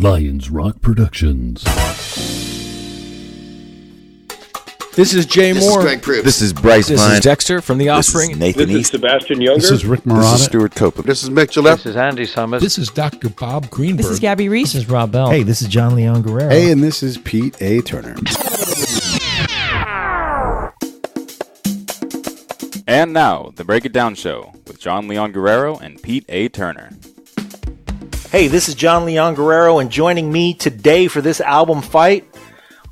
Lions Rock Productions. This is Jay Moore. This is Greg Proops. This is Bryce This Vine. is Dexter from The This Offspring. is Nathan This is East. Sebastian Younger. This is Rick This Marotta. is Stuart Copeland. This is Mick Gillette. This is Andy Summers. This is Dr. Bob Greenberg. This is Gabby Reese. This is Rob Bell. Hey, this is John Leon Guerrero. Hey, and this is Pete A. Turner. And now, the Break It Down Show with John Leon Guerrero and Pete A. Turner. Hey, this is John Leon Guerrero, and joining me today for this album fight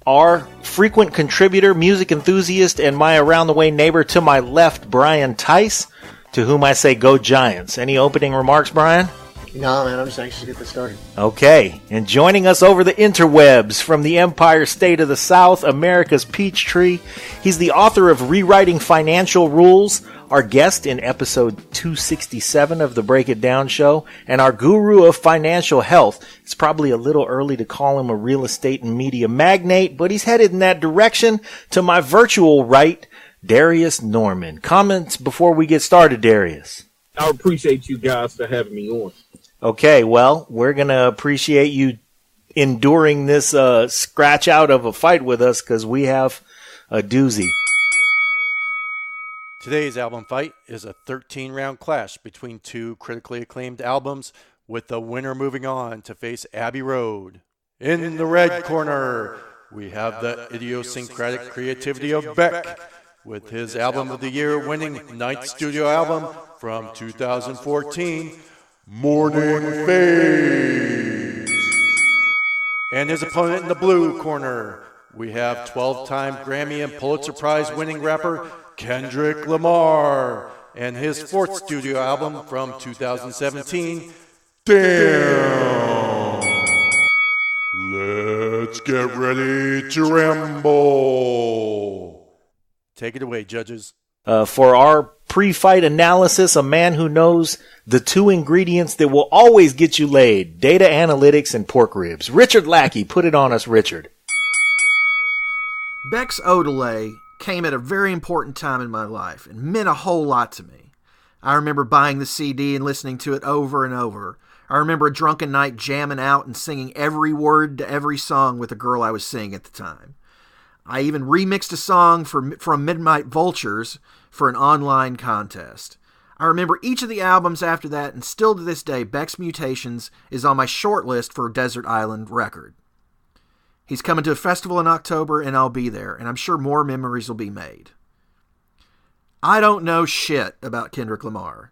are frequent contributor, music enthusiast, and my around-the-way neighbor to my left, Brian Theis, to whom I say go Giants. Any opening remarks, Brian? No, man, I'm just anxious to get this started. Okay, and joining us over the interwebs from the Empire State of the South, America's Peachtree, he's the author of Rewriting Financial Rules, our guest in episode 267 of the Break It Down Show, and our guru of financial health. It's probably a little early to call him a real estate and media magnate, but he's headed in that direction. To my virtual right, Darius Norman. Comments before we get started, Darius? I appreciate you guys for having me on. Okay, well, we're going to appreciate you enduring this scratch out of a fight with us because we have a doozy. Today's album fight is a 13-round clash between two critically acclaimed albums, with the winner moving on to face Abbey Road. In the red corner, we have the idiosyncratic creativity of Beck, with his Album of the Year winning ninth studio album from 2014, Morning Phase. And his opponent in the blue corner, we have 12-time Grammy and Pulitzer Prize winning rapper Kendrick Lamar and his fourth studio album from 2017, Damn. Let's get ready to ramble. Take it away, judges. For our pre-fight analysis, a man who knows the two ingredients that will always get you laid, data analytics and pork ribs. Richard Lackie, put it on us, Richard. Beck's Odelay came at a very important time in my life and meant a whole lot to me. I remember buying the CD and listening to it over and over. I remember a drunken night jamming out and singing every word to every song with a girl I was seeing at the time. I even remixed a song from Midnight Vultures for an online contest. I remember each of the albums after that, and still to this day, Beck's Mutations is on my short list for a Desert Island record. He's coming to a festival in October, and I'll be there, and I'm sure more memories will be made. I don't know shit about Kendrick Lamar.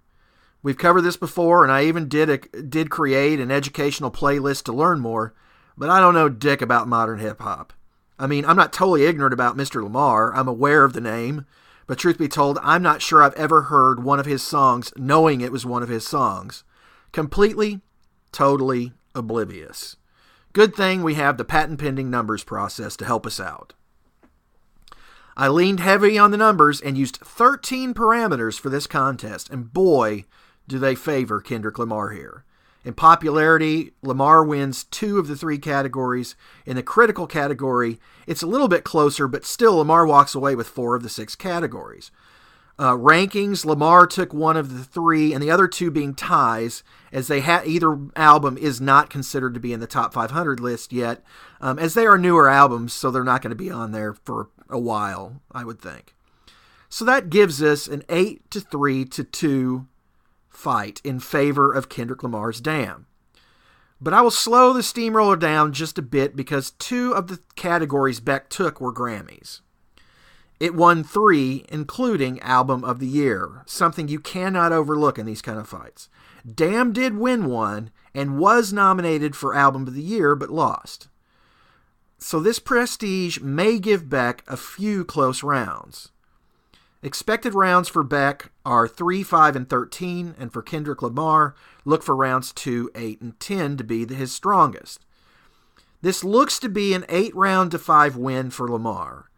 We've covered this before, and I even did create an educational playlist to learn more, but I don't know dick about modern hip-hop. I mean, I'm not totally ignorant about Mr. Lamar. I'm aware of the name, but truth be told, I'm not sure I've ever heard one of his songs knowing it was one of his songs. Completely, totally oblivious. Good thing we have the patent pending numbers process to help us out. I leaned heavy on the numbers and used 13 parameters for this contest, and boy, do they favor Kendrick Lamar here. In popularity, Lamar wins 2 of the 3 categories. In the critical category, it's a little bit closer, but still Lamar walks away with 4 of the 6 categories. Rankings, Lamar took 1 of the 3, and the other 2 being ties, as either album is not considered to be in the top 500 list yet, as they are newer albums, so they're not going to be on there for a while, I would think. So that gives us an 8-3-2 fight in favor of Kendrick Lamar's Damn. But I will slow the steamroller down just a bit because 2 of the categories Beck took were Grammys. It won 3, including Album of the Year, something you cannot overlook in these kind of fights. Damn did win 1 and was nominated for Album of the Year but lost. So this prestige may give Beck a few close rounds. Expected rounds for Beck are 3, 5, and 13, and for Kendrick Lamar, look for rounds 2, 8, and 10 to be his strongest. This looks to be an 8-round-to-5 win for Lamar.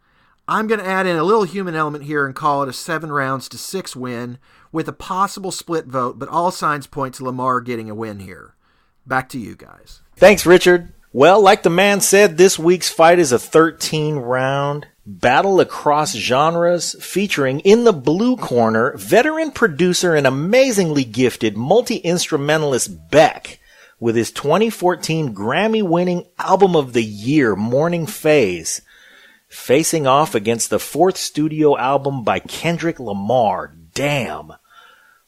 I'm going to add in a little human element here and call it a 7-rounds-to-6 win with a possible split vote, but all signs point to Lamar getting a win here. Back to you guys. Thanks, Richard. Well, like the man said, this week's fight is a 13-round battle across genres featuring, in the blue corner, veteran producer and amazingly gifted multi-instrumentalist Beck, with his 2014 Grammy-winning Album of the Year, Morning Phase, facing off against the fourth studio album by Kendrick Lamar, Damn,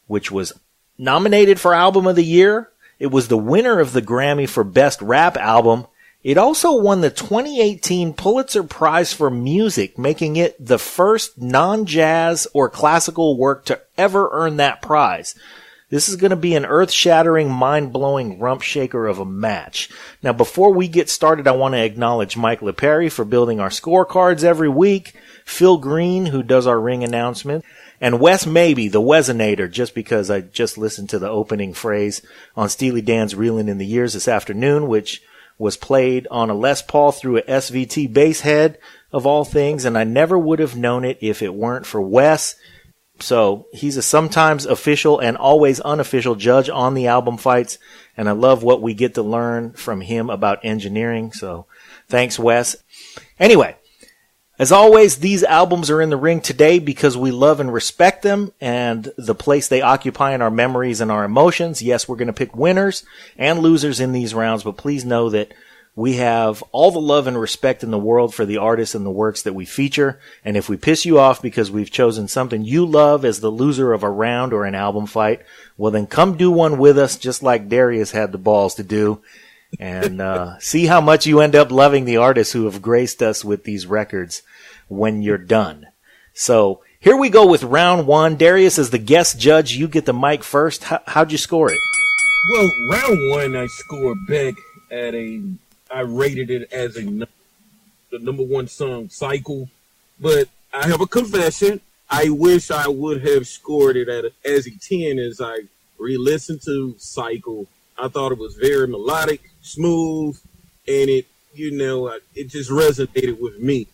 which was nominated for Album of the Year. It was the winner of the Grammy for Best Rap Album. It also won the 2018 Pulitzer Prize for Music, making it the first non-jazz or classical work to ever earn that prize. This is going to be an earth-shattering, mind-blowing rump shaker of a match. Now, before we get started, I want to acknowledge Mike Lipari for building our scorecards every week, Phil Green, who does our ring announcement, and Wes Maybe, the Wesinator, just because I just listened to the opening phrase on Steely Dan's Reelin' in the Years this afternoon, which was played on a Les Paul through a SVT bass head, of all things, and I never would have known it if it weren't for Wes. So he's a sometimes official and always unofficial judge on the album fights, and I love what we get to learn from him about engineering, so thanks, Wes. Anyway, as always, these albums are in the ring today because we love and respect them and the place they occupy in our memories and our emotions. Yes, we're going to pick winners and losers in these rounds, but please know that we have all the love and respect in the world for the artists and the works that we feature. And if we piss you off because we've chosen something you love as the loser of a round or an album fight, well, then come do one with us, just like Darius had the balls to do. And see how much you end up loving the artists who have graced us with these records when you're done. So here we go with round one. Darius, as the guest judge, you get the mic first. How'd you score it? Well, round one, I scored Beck at I rated it as the number one song, Cycle. But I have a confession. I wish I would have scored it as a 10 as I re-listened to Cycle. I thought it was very melodic, smooth, and it just resonated with me.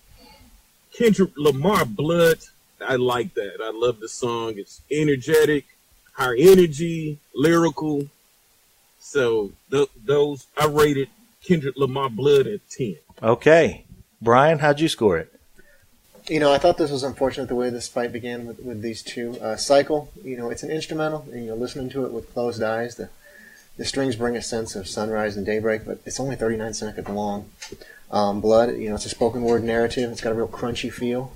Kendrick Lamar, Blood, I like that. I love the song. It's energetic, high energy, lyrical. So those, I rated Kendrick Lamar, Blood at 10. Okay. Brian, how'd you score it? I thought this was unfortunate the way this fight began with these two. Cycle, it's an instrumental, and listening to it with closed eyes, the strings bring a sense of sunrise and daybreak, but it's only 39 seconds long. Blood, it's a spoken word narrative. It's got a real crunchy feel.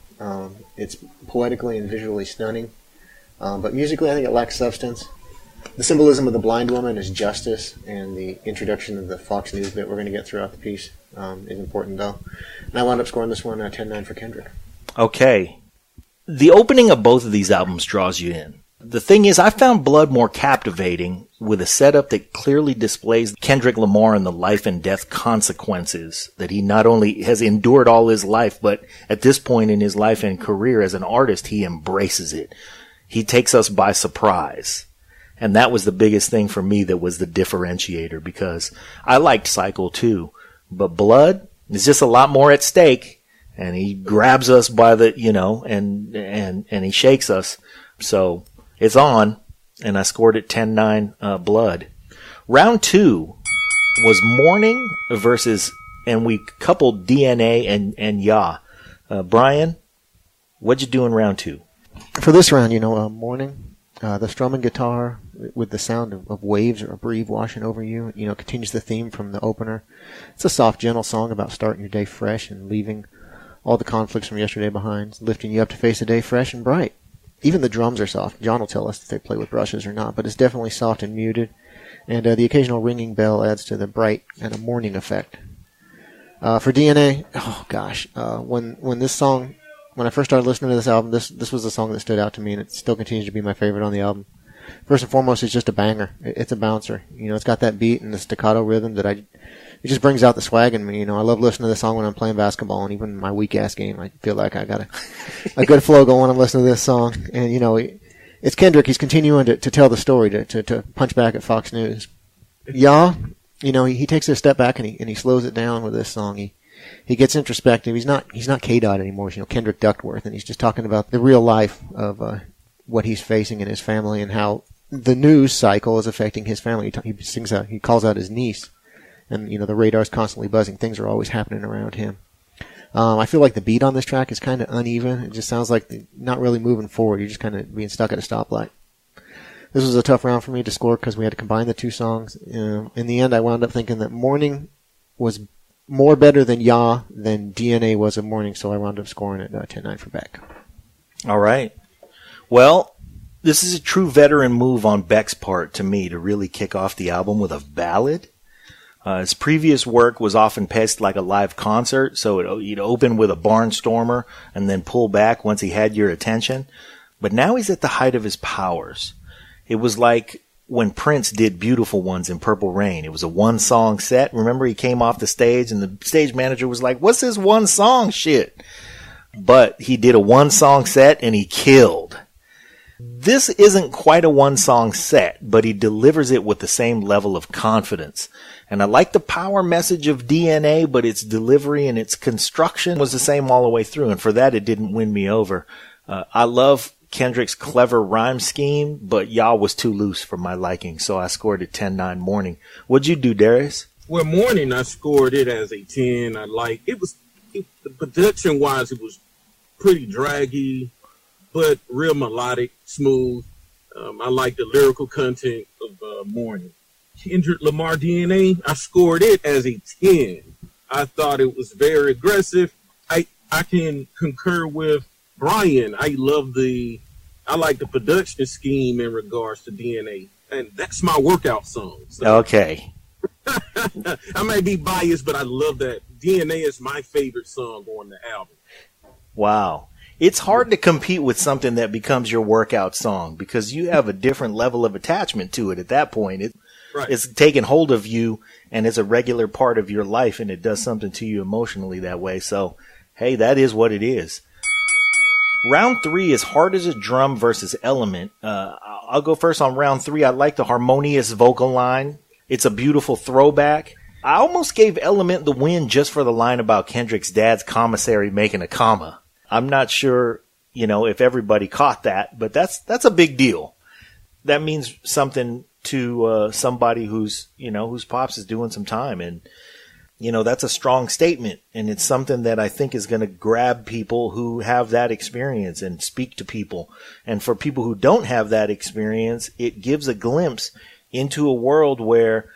It's poetically and visually stunning. But musically, I think it lacks substance. The symbolism of the blind woman is justice, and the introduction of the Fox News bit we're going to get throughout the piece is important, though. And I wound up scoring this one 10-9 for Kendrick. Okay. The opening of both of these albums draws you in. The thing is, I found Blood more captivating with a setup that clearly displays Kendrick Lamar and the life and death consequences that he not only has endured all his life, but at this point in his life and career as an artist, he embraces it. He takes us by surprise. And that was the biggest thing for me that was the differentiator, because I liked Cycle too, but Blood is just a lot more at stake, and he grabs us by the, and he shakes us. So it's on, and I scored it 10-9 Blood. Round two was Morning versus, and we coupled DNA and Ya. Brian, what'd you do in round two? For this round, Morning, the strumming guitar with the sound of waves or a breeze washing over you, continues the theme from the opener. It's a soft, gentle song about starting your day fresh and leaving all the conflicts from yesterday behind, lifting you up to face the day fresh and bright. Even the drums are soft. John will tell us if they play with brushes or not, but it's definitely soft and muted, and the occasional ringing bell adds to the bright and a morning effect. For DNA, oh gosh, when this song, when I first started listening to this album, this was the song that stood out to me, and it still continues to be my favorite on the album. First and foremost, it's just a banger. It's a bouncer. It's got that beat and the staccato rhythm that it just brings out the swag in me. I love listening to this song when I'm playing basketball, and even in my weak-ass game, I feel like I got a good flow going when I'm listening to this song. And, it's Kendrick. He's continuing to tell the story, to punch back at Fox News. Ya, he takes a step back and he slows it down with this song. He gets introspective. He's not K-Dot anymore. He's, Kendrick Duckworth, and he's just talking about the real life of what he's facing in his family and how the news cycle is affecting his family. He calls out his niece, and the radar's constantly buzzing. Things are always happening around him. I feel like the beat on this track is kind of uneven. It just sounds like not really moving forward. You're just kind of being stuck at a stoplight. This was a tough round for me to score because we had to combine the two songs. In the end, I wound up thinking that Morning was more better than Ya than DNA was of Morning, so I wound up scoring it 10-9 for Beck. All right. Well, this is a true veteran move on Beck's part to me to really kick off the album with a ballad. His previous work was often paced like a live concert, so he'd open with a barnstormer and then pull back once he had your attention. But now he's at the height of his powers. It was like when Prince did Beautiful Ones in Purple Rain. It was a one-song set. Remember, he came off the stage and the stage manager was like, "What's this one-song shit?" But he did a one-song set and he killed. This isn't quite a one-song set, but he delivers it with the same level of confidence. And I like the power message of DNA, but its delivery and its construction was the same all the way through. And for that, it didn't win me over. I love Kendrick's clever rhyme scheme, but y'all was too loose for my liking, so I scored it 10-9 Morning. What'd you do, Darius? Well, Morning, I scored it as a 10. The production-wise, it was pretty draggy, but real melodic, smooth. I like the lyrical content of Morning. Kendrick Lamar DNA, I scored it as a 10. I thought it was very aggressive. I can concur with Brian. I like the production scheme in regards to DNA. And that's my workout song. So. Okay. I may be biased, but I love that. DNA is my favorite song on the album. Wow. It's hard to compete with something that becomes your workout song because you have a different level of attachment to it at that point. It's taken hold of you and it's a regular part of your life and it does something to you emotionally that way. So, hey, that is what it is. Round 3 is Hard as a Drum versus Element. I'll go first on round 3. I like the harmonious vocal line. It's a beautiful throwback. I almost gave Element the win just for the line about Kendrick's dad's commissary making a comma. I'm not sure, if everybody caught that, but that's a big deal. That means something to somebody whose pops is doing some time, and that's a strong statement, and it's something that I think is going to grab people who have that experience and speak to people. And for people who don't have that experience, it gives a glimpse into a world where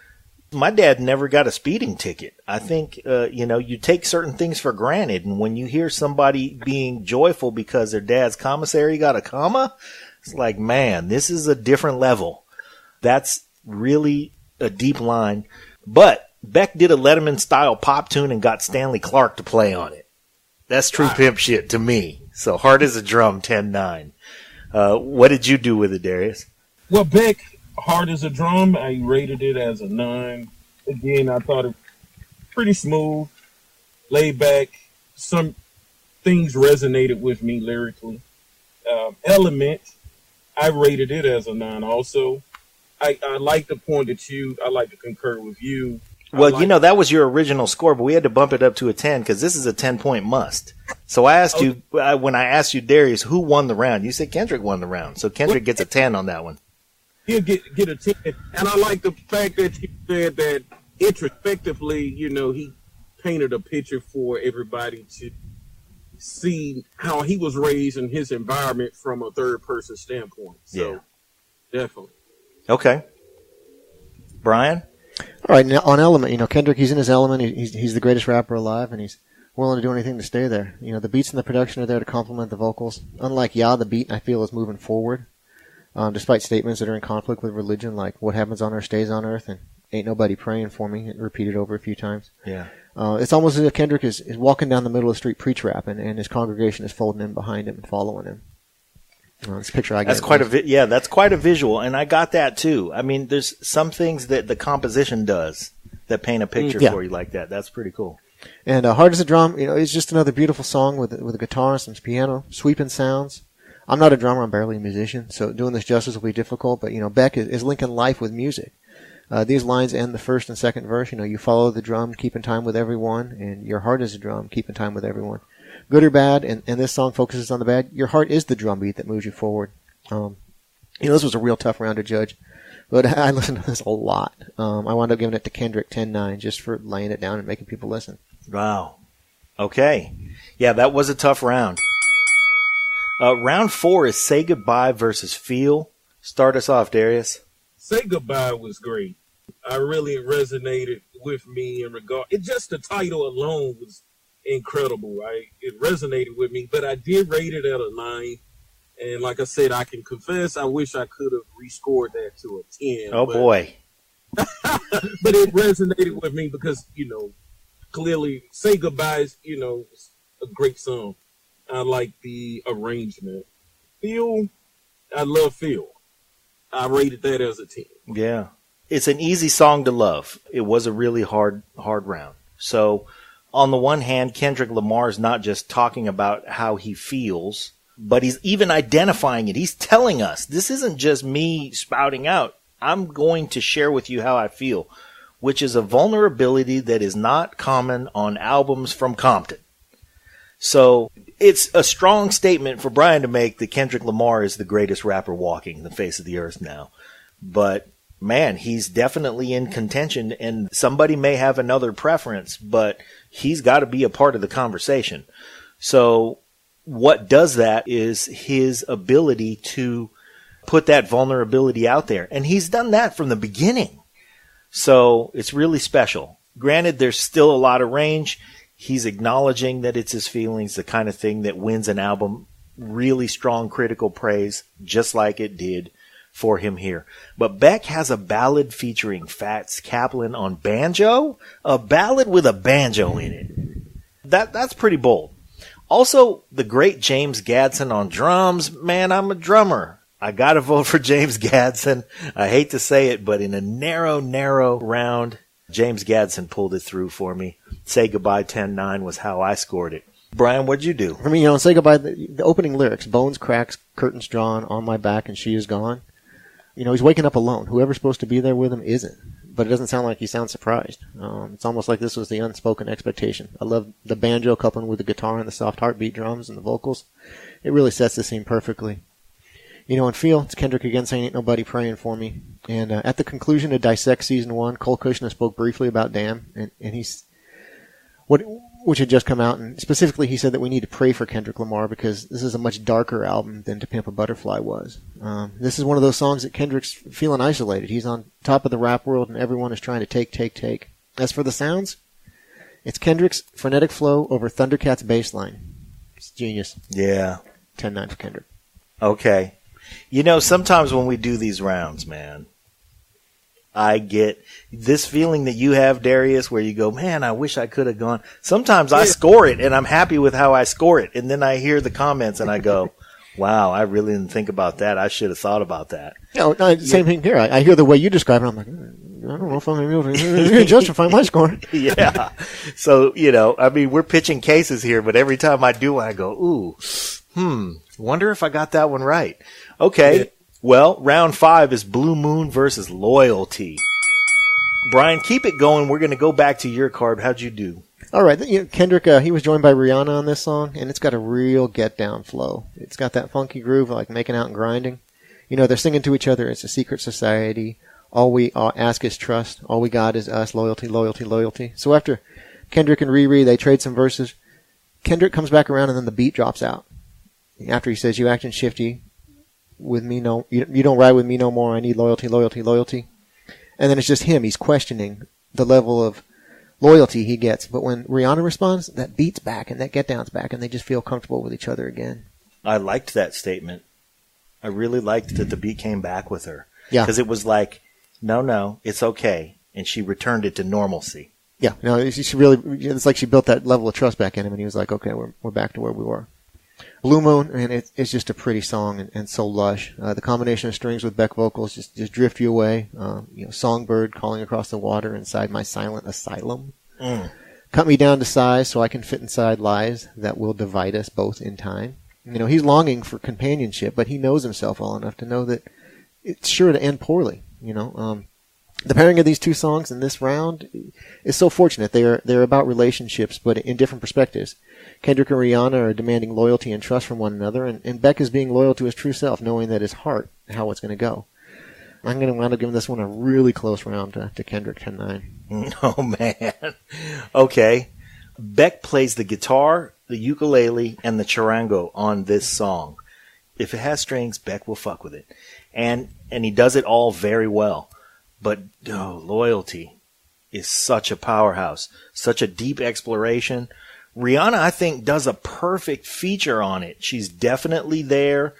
my dad never got a speeding ticket. I think, you take certain things for granted. And when you hear somebody being joyful because their dad's commissary got a comma, it's like, man, this is a different level. That's really a deep line. But Beck did a Letterman-style pop tune and got Stanley Clarke to play on it. That's true pimp shit to me. So Hard as a Drum, 10-9. What did you do with it, Darius? Well, Beck, Hard as a Drum, I rated it as a 9. Again, I thought it pretty smooth, laid back. Some things resonated with me lyrically. Element, I rated it as a 9 also. I like the point that I like to concur with you. Well, that was your original score, but we had to bump it up to a 10 because this is a 10-point must. So I asked you, when I asked you, Darius, who won the round? You said Kendrick won the round. So Kendrick gets a 10 on that one. He'll get a 10. And I like the fact that he said that introspectively, he painted a picture for everybody to see how he was raised in his environment from a third-person standpoint. So, definitely. Okay. Brian? All right, now on Element, Kendrick, he's in his element. He's the greatest rapper alive, and he's willing to do anything to stay there. The beats and the production are there to complement the vocals. Unlike Ya, the beat, I feel, is moving forward, despite statements that are in conflict with religion, like what happens on earth stays on earth, and ain't nobody praying for me, repeated over a few times. Yeah. It's almost as if Kendrick is walking down the middle of the street preach rapping, and his congregation is folding in behind him and following him. This picture I got. That's quite a visual, and I got that too. I mean, there's some things that the composition does that paint a picture for you like that. That's pretty cool. And Hard as a Drum, it's just another beautiful song with a guitar and some piano, sweeping sounds. I'm not a drummer, I'm barely a musician, so doing this justice will be difficult, but Beck is linking life with music. These lines end the first and second verse, you follow the drum, keep in time with everyone, and your heart is a drum, keep in time with everyone. Good or bad, and this song focuses on the bad, your heart is the drum beat that moves you forward. This was a real tough round to judge, but I listened to this a lot. I wound up giving it to Kendrick 10-9 just for laying it down and making people listen. Wow. Okay. Yeah, that was a tough round. Round 4 is Say Goodbye versus Feel. Start us off, Darius. Say Goodbye was great. I really resonated with me in regard. It just the title alone was incredible, right? It resonated with me, but I did rate it at a 9. And like I said, I can confess, I wish I could have rescored that to a 10. Oh, boy. But it resonated with me because, clearly Say Goodbye is, it's a great song. I like the arrangement. Feel, I love Feel. I rated that as a 10. Yeah. It's an easy song to love. It was a really hard round. So on the one hand, Kendrick Lamar is not just talking about how he feels, but he's even identifying it. He's telling us, this isn't just me spouting out. I'm going to share with you how I feel, which is a vulnerability that is not common on albums from Compton. So it's a strong statement for Brian to make that Kendrick Lamar is the greatest rapper walking the face of the earth now. But man, he's definitely in contention, and somebody may have another preference, but he's got to be a part of the conversation. So what does that is his ability to put that vulnerability out there. And he's done that from the beginning. So it's really special. Granted, there's still a lot of range. He's acknowledging that it's his feelings, the kind of thing that wins an album really strong critical praise, just like it did for him here. But Beck has a ballad featuring Fats Kaplan on banjo, a ballad with a banjo in it. That's pretty bold. Also, the great James Gadson on drums. Man, I'm a drummer. I got to vote for James Gadson. I hate to say it, but in a narrow round, James Gadson pulled it through for me. Say Goodbye 10-9 was how I scored it. Brian, what'd you do? For me, Say Goodbye, the opening lyrics, bones cracks, curtains drawn, on my back and she is gone. He's waking up alone. Whoever's supposed to be there with him isn't. But it doesn't sound like he sounds surprised. It's almost like this was the unspoken expectation. I love the banjo coupling with the guitar and the soft heartbeat drums and the vocals. It really sets the scene perfectly. And Feel, it's Kendrick again saying ain't nobody praying for me. And at the conclusion of Dissect Season 1, Cole Kushner spoke briefly about Damn, and which had just come out, and specifically he said that we need to pray for Kendrick Lamar because this is a much darker album than To Pimp a Butterfly was. This is one of those songs that Kendrick's feeling isolated. He's on top of the rap world, and everyone is trying to take. As for the sounds, it's Kendrick's frenetic flow over Thundercat's bass line. It's genius. Yeah. 10-9 for Kendrick. Okay. Sometimes when we do these rounds, man, I get this feeling that you have, Darius, where you go, man, I wish I could have gone. Sometimes I score it, and I'm happy with how I score it. And then I hear the comments, and I go, wow, I really didn't think about that. I should have thought about that. Same thing here. I hear the way you describe it. I'm like, I don't know if I'm able to justify my score. Yeah. So, we're pitching cases here, but every time I do, I go, wonder if I got that one right. Okay. Yeah. Well, round 5 is Blue Moon versus Loyalty. Brian, keep it going. We're going to go back to your card. How'd you do? All right. Kendrick, he was joined by Rihanna on this song, and it's got a real get-down flow. It's got that funky groove, like making out and grinding. They're singing to each other. It's a secret society. All we ask is trust. All we got is us. Loyalty, loyalty, loyalty. So after Kendrick and Riri, they trade some verses. Kendrick comes back around, and then the beat drops out. After he says, you acting shifty with me, no, you don't ride with me no more. I need loyalty, loyalty, loyalty. And then it's just him. He's questioning the level of loyalty he gets. But when Rihanna responds, that beat's back and that get down's back, and they just feel comfortable with each other again. I liked that statement. I really liked that the beat came back with her. Yeah. Because it was like, no, it's okay. And she returned it to normalcy. Yeah. It's like she built that level of trust back in him, and he was like, okay, we're back to where we were. Blue Moon, and it's just a pretty song and so lush. The combination of strings with Beck vocals just drift you away. Songbird calling across the water inside my silent asylum. Cut me down to size so I can fit inside lies that will divide us both in time. He's longing for companionship, but he knows himself well enough to know that it's sure to end poorly. The pairing of these two songs in this round is so fortunate. They're about relationships, but in different perspectives. Kendrick and Rihanna are demanding loyalty and trust from one another, and Beck is being loyal to his true self, knowing that his heart, how it's going to go. I'm going to wind up giving this one a really close round to Kendrick, 10-9. Oh, man. Okay. Beck plays the guitar, the ukulele, and the charango on this song. if it has strings, Beck will fuck with it. And he does it all very well. But Loyalty is such a powerhouse, such a deep exploration. Rihanna, I think, does a perfect feature on it. She's definitely there.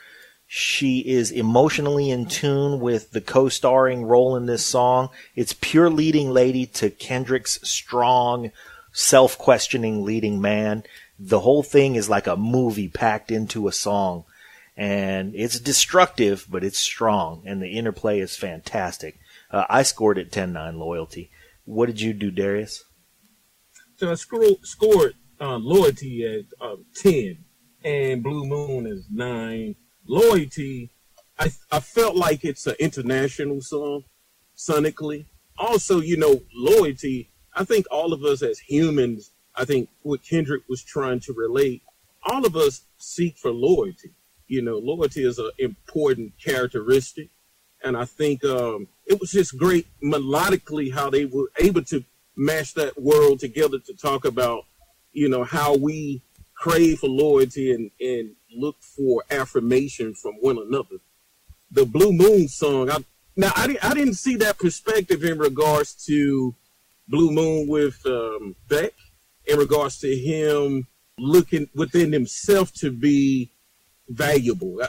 She is emotionally in tune with the co-starring role in this song. It's pure leading lady to Kendrick's strong, self-questioning leading man. The whole thing is like a movie packed into a song. And it's destructive, but it's strong. And the interplay is fantastic. I scored it 10-9 Loyalty. What did you do, Darius? So I scored Loyalty at 10 and Blue Moon is 9. Loyalty, I felt like it's an international song, sonically. Also, Loyalty, I think all of us as humans, I think what Kendrick was trying to relate, all of us seek for loyalty. Loyalty is an important characteristic. And I think it was just great melodically how they were able to mash that world together to talk about, how we crave for loyalty and look for affirmation from one another. The Blue Moon song, I didn't see that perspective in regards to Blue Moon with Beck, in regards to him looking within himself to be valuable.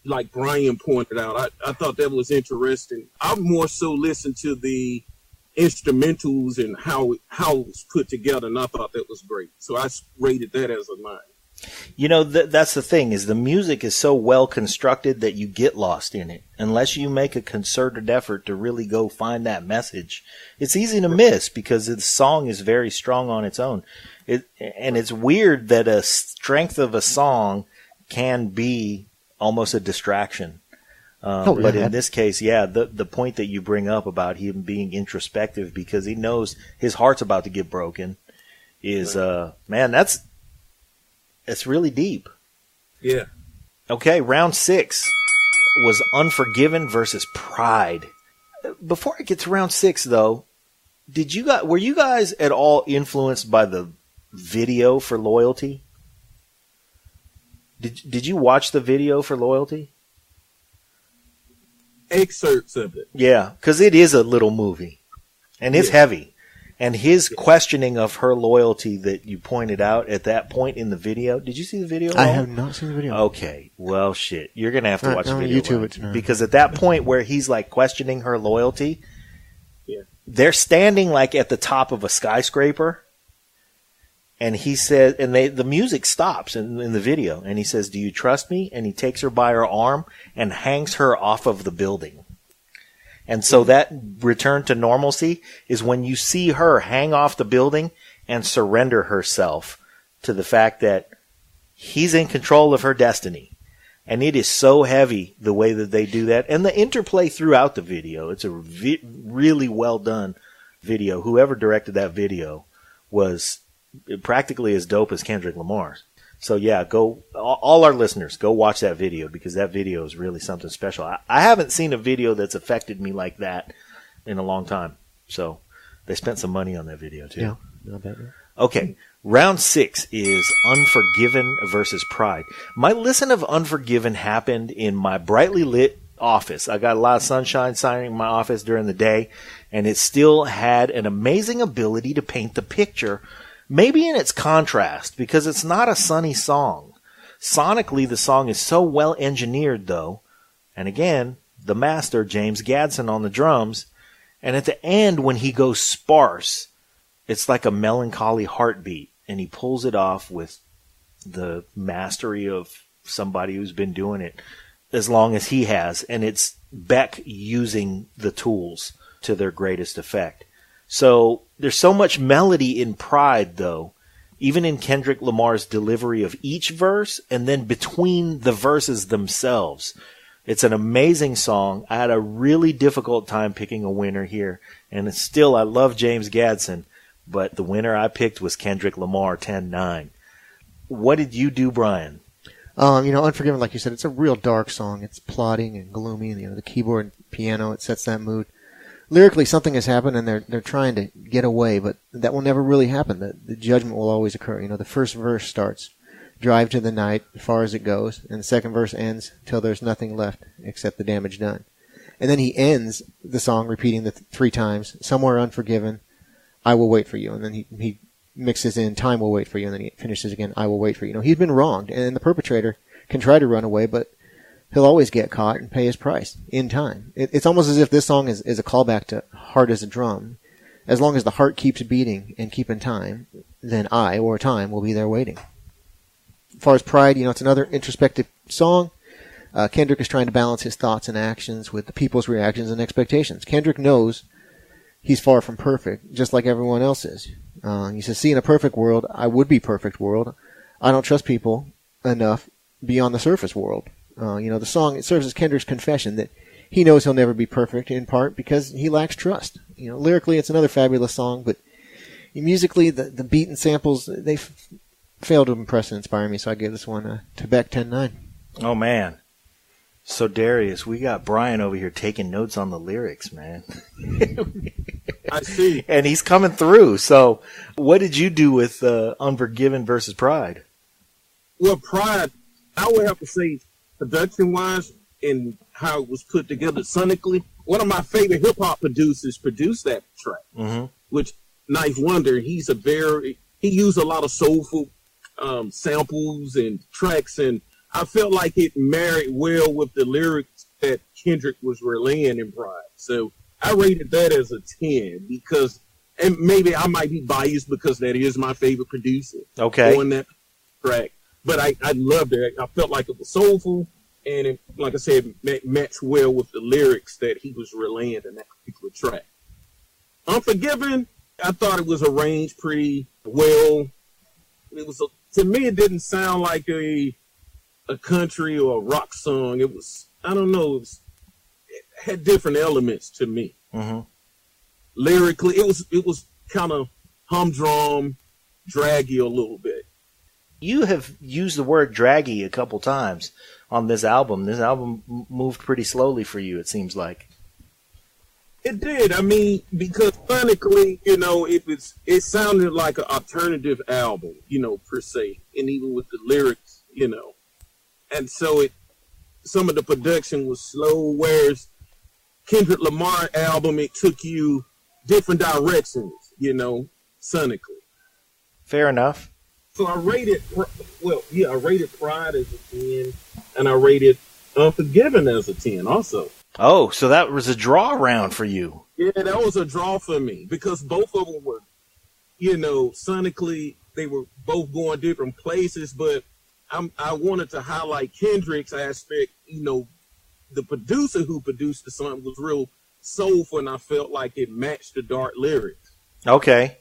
Like Brian pointed out, I thought that was interesting. I more so listened to the instrumentals and how it was put together, and I thought that was great. So I rated that as a 9. That's the thing, is the music is so well constructed that you get lost in it. Unless you make a concerted effort to really go find that message, it's easy to miss because the song is very strong on its own. And it's weird that a strength of a song can be almost a distraction. But in this case, the point that you bring up about him being introspective because he knows his heart's about to get broken is, it's really deep. Yeah. Okay, round 6 was Unforgiven versus Pride. Before I get to round 6, though, were you guys at all influenced by the video for Loyalty? Did you watch the video for Loyalty? Excerpts of it. Yeah, because it is a little movie, and it's heavy. And his questioning of her loyalty that you pointed out at that point in the video. Did you see the video? I have not seen the video. Okay. Well, shit. You're going to have to watch the on video. YouTube it tonight. Because at that point where he's like questioning her loyalty, they're standing like at the top of a skyscraper. And he says, and the music stops in the video. And he says, "Do you trust me?" And he takes her by her arm and hangs her off of the building. And so that return to normalcy is when you see her hang off the building and surrender herself to the fact that he's in control of her destiny. And it is so heavy the way that they do that. And the interplay throughout the video. It's a really well done video. Whoever directed that video was practically as dope as Kendrick Lamar. So yeah, all our listeners, go watch that video because that video is really something special. I haven't seen a video that's affected me like that in a long time. So they spent some money on that video too. Yeah, not bad. Okay, round 6 is Unforgiven versus Pride. My listen of Unforgiven happened in my brightly lit office. I got a lot of sunshine shining in my office during the day, and it still had an amazing ability to paint the picture. Maybe in its contrast, because it's not a sunny song. Sonically, the song is so well engineered, though. And again, the master, James Gadson, on the drums. And at the end, when he goes sparse, it's like a melancholy heartbeat. And he pulls it off with the mastery of somebody who's been doing it as long as he has. And it's Beck using the tools to their greatest effect. So there's so much melody in Pride, though, even in Kendrick Lamar's delivery of each verse and then between the verses themselves. It's an amazing song. I had a really difficult time picking a winner here. And still, I love James Gadson, but the winner I picked was Kendrick Lamar, 10-9. What did you do, Brian? Unforgiven, like you said, it's a real dark song. It's plotting and gloomy. The keyboard and piano, it sets that mood. Lyrically, something has happened, and they're trying to get away, but that will never really happen. The judgment will always occur. The first verse starts, drive to the night, far as it goes, and the second verse ends till there's nothing left except the damage done. And then he ends the song repeating the 3 times, somewhere unforgiven, I will wait for you. And then he mixes in time will wait for you, and then he finishes again, I will wait for you. You know, he's been wronged, and the perpetrator can try to run away, but he'll always get caught and pay his price in time. It's almost as if this song is a callback to Heart as a Drum. As long as the heart keeps beating and keeping time, then I, or time, will be there waiting. As far as Pride, you know, it's another introspective song. Kendrick is trying to balance his thoughts and actions with the people's reactions and expectations. Kendrick knows he's far from perfect, just like everyone else is. He says, see, in a perfect world, I would be perfect world. I don't trust people enough beyond the surface world. You know, the song, it serves as Kendrick's confession that he knows he'll never be perfect, in part because he lacks trust. You know, lyrically, it's another fabulous song, but musically, the beat and samples, they fail to impress and inspire me, so I give this one to Beck 10-9. Oh, man. So, Darius, we got Brian over here taking notes on the lyrics, man. I see. And he's coming through. So, what did you do with Unforgiven versus Pride? Well, Pride, I would have to say, production-wise, and how it was put together sonically, one of my favorite hip-hop producers produced that track, which Knife Wonder, he used a lot of soulful samples and tracks, and I felt like it married well with the lyrics that Kendrick was relaying in Pride. So I rated that as a 10 because, and maybe I might be biased because that is my favorite producer on that track. But I loved it. I felt like it was soulful, and it, like I said, matched well with the lyrics that he was relaying in that particular track. Unforgiven, I thought it was arranged pretty well. It was to me, it didn't sound like a country or a rock song. It was, I don't know, it had different elements to me. Lyrically, it was kind of humdrum, draggy a little bit. You have used the word draggy a couple times on this album. This album moved pretty slowly for you, it seems like. It did. I mean, because sonically, you know, it sounded like an alternative album, you know, per se, and even with the lyrics, you know. And so some of the production was slow, whereas Kendrick Lamar album, it took you different directions, you know, sonically. Fair enough. So I rated Pride as a 10, and I rated Unforgiven as a 10 also. Oh, so that was a draw round for you. Yeah, that was a draw for me because both of them were, you know, sonically, they were both going different places, but I wanted to highlight Kendrick's aspect. You know, the producer who produced the song was real soulful, and I felt like it matched the dark lyrics. Okay.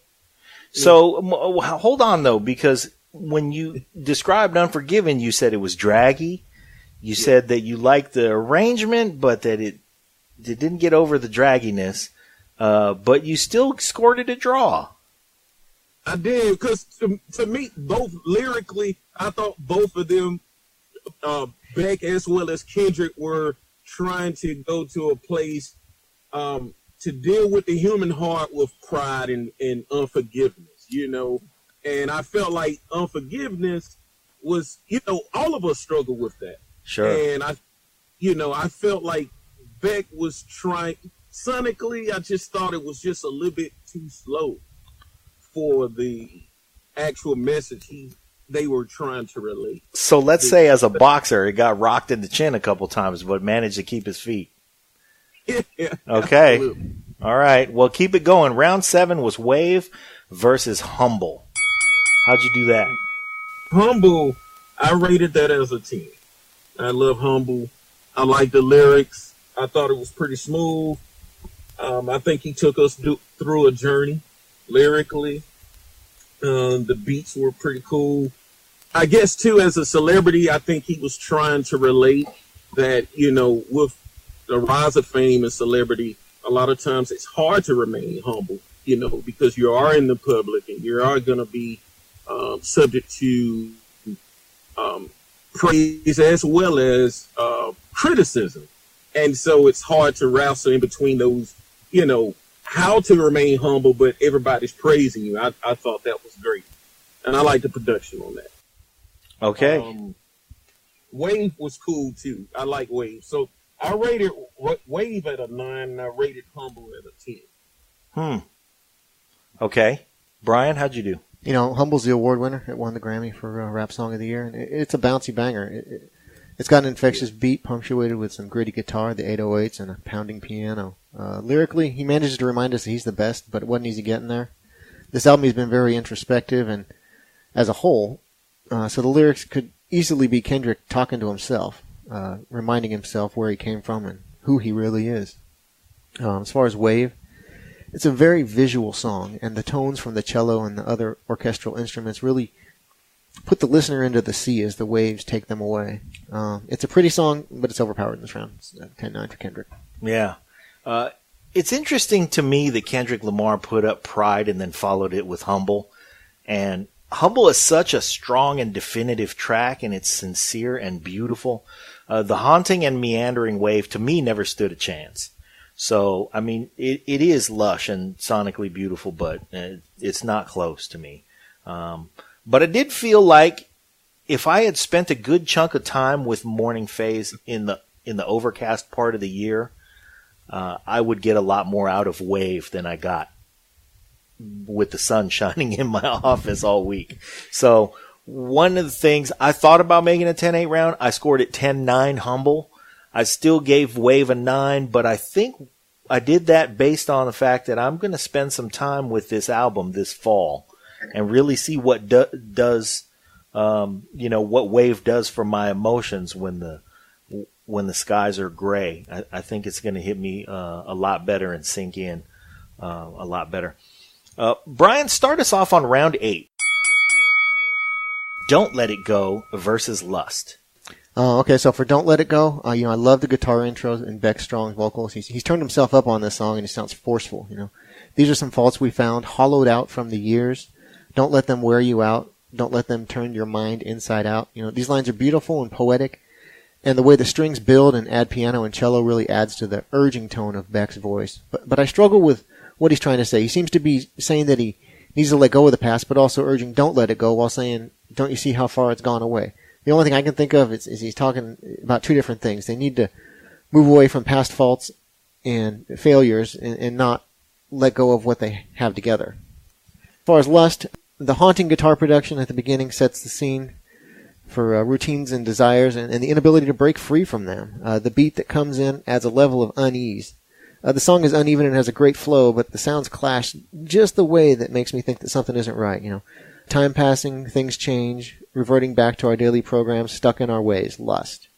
So hold on, though, because when you described Unforgiven, you said it was draggy. You said that you liked the arrangement, but that it didn't get over the dragginess. But you still scored it a draw. I did, because to me, both lyrically, I thought both of them, Beck as well as Kendrick, were trying to go to a place to deal with the human heart with pride and unforgiveness, you know. And I felt like unforgiveness was, you know, all of us struggle with that. Sure. And I felt like Beck was trying, sonically, I just thought it was just a little bit too slow for the actual message they were trying to relate. So let's say as a boxer, he got rocked in the chin a couple times, but managed to keep his feet. Yeah, okay. Absolutely. All right. Well, keep it going. Round 7 was Wave versus Humble. How'd you do that? Humble, I rated that as a 10. I love Humble. I like the lyrics. I thought it was pretty smooth. I think he took us through a journey lyrically. The beats were pretty cool. I guess, too, as a celebrity, I think he was trying to relate that, you know, with the rise of fame and celebrity, a lot of times it's hard to remain humble, you know, because you are in the public and you are going to be subject to praise as well as criticism. And so it's hard to wrestle in between those, you know, how to remain humble, but everybody's praising you. I thought that was great. And I like the production on that. Okay. Wave was cool too. I like Wave. So I rated Wave at a 9, and I rated Humble at a 10. Okay. Brian, how'd you do? You know, Humble's the award winner. It won the Grammy for Rap Song of the Year. And it's a bouncy banger. It's got an infectious beat punctuated with some gritty guitar, the 808s, and a pounding piano. Lyrically, he manages to remind us that he's the best, but it wasn't easy getting there. This album has been very introspective and as a whole, so the lyrics could easily be Kendrick talking to himself, reminding himself where he came from and who he really is. As far as Wave, it's a very visual song, and the tones from the cello and the other orchestral instruments really put the listener into the sea as the waves take them away. It's a pretty song, but it's overpowered in this round. It's 10-9 for Kendrick. Yeah. It's interesting to me that Kendrick Lamar put up Pride and then followed it with Humble. And Humble is such a strong and definitive track, and it's sincere and beautiful. The haunting and meandering Wave, to me, never stood a chance. So, I mean, it is lush and sonically beautiful, but it's not close to me. But I did feel like if I had spent a good chunk of time with Morning Phase in the overcast part of the year, I would get a lot more out of Wave than I got with the sun shining in my office all week. So one of the things I thought about making a 10-8 round, I scored it 10-9 Humble. I still gave Wave a 9, but I think I did that based on the fact that I'm going to spend some time with this album this fall and really see what does, what Wave does for my emotions when the skies are gray. I think it's going to hit me a lot better and sink in a lot better. Brian, start us off on round 8. Don't Let It Go versus Lust. Okay, so for Don't Let It Go, I love the guitar intros and Beck's strong vocals. He's turned himself up on this song, and he sounds forceful. These are some faults we found, hollowed out from the years. Don't let them wear you out. Don't let them turn your mind inside out. These lines are beautiful and poetic, and the way the strings build and add piano and cello really adds to the urging tone of Beck's voice. But I struggle with what he's trying to say. He seems to be saying that he needs to let go of the past, but also urging don't let it go while saying, don't you see how far it's gone away? The only thing I can think of is he's talking about two different things. They need to move away from past faults and failures and not let go of what they have together. As far as Lust, the haunting guitar production at the beginning sets the scene for routines and desires and the inability to break free from them. The beat that comes in adds a level of unease. The song is uneven and has a great flow, but the sounds clash just the way that makes me think that something isn't right. Time passing, things change, reverting back to our daily programs, stuck in our ways, Lust.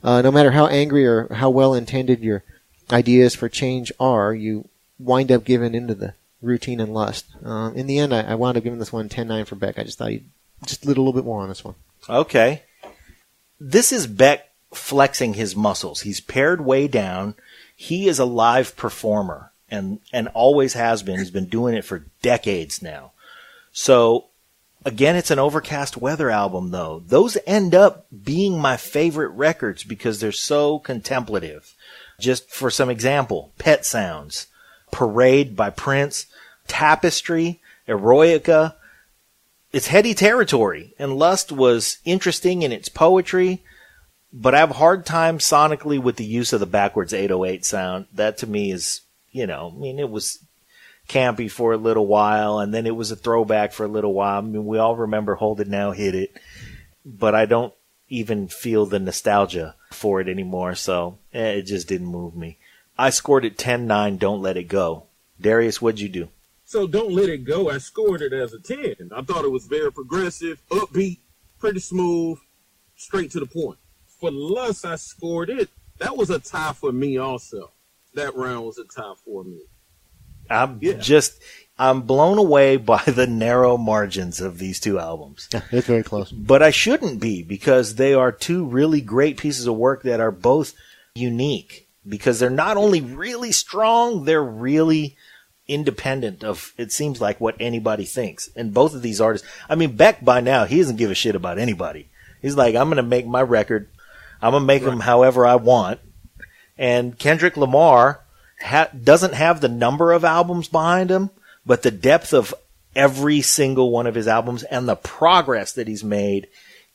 No matter how angry or how well-intended your ideas for change are, you wind up giving into the routine and lust. In the end, I wound up giving this one 10-9 for Beck. I just thought he just did a little bit more on this one. Okay. This is Beck flexing his muscles. He's pared way down. He is a live performer and always has been. He's been doing it for decades now. So, again, it's an overcast weather album, though. Those end up being my favorite records because they're so contemplative. Just for some example, Pet Sounds, Parade by Prince, Tapestry, Eroica. It's heady territory, and Lust was interesting in its poetry, but I have a hard time sonically with the use of the backwards 808 sound. That to me is, it was campy for a little while, and then it was a throwback for a little while. We all remember Hold It Now, Hit It, but I don't even feel the nostalgia for it anymore, so it just didn't move me. I scored it 10-9, Don't Let It Go. Darius, what'd you do? So Don't Let It Go, I scored it as a 10. I thought it was very progressive, upbeat, pretty smooth, straight to the point. For Lust, I scored it. That was a tie for me also. That round was a tie for me. I'm blown away by the narrow margins of these two albums. Yeah, it's very close. But I shouldn't be, because they are two really great pieces of work that are both unique. Because they're not only really strong, they're really independent of, it seems like, what anybody thinks. And both of these artists, Beck by now, he doesn't give a shit about anybody. He's like, I'm going to make my record. I'm going to make them however I want. And Kendrick Lamar doesn't have the number of albums behind him, but the depth of every single one of his albums and the progress that he's made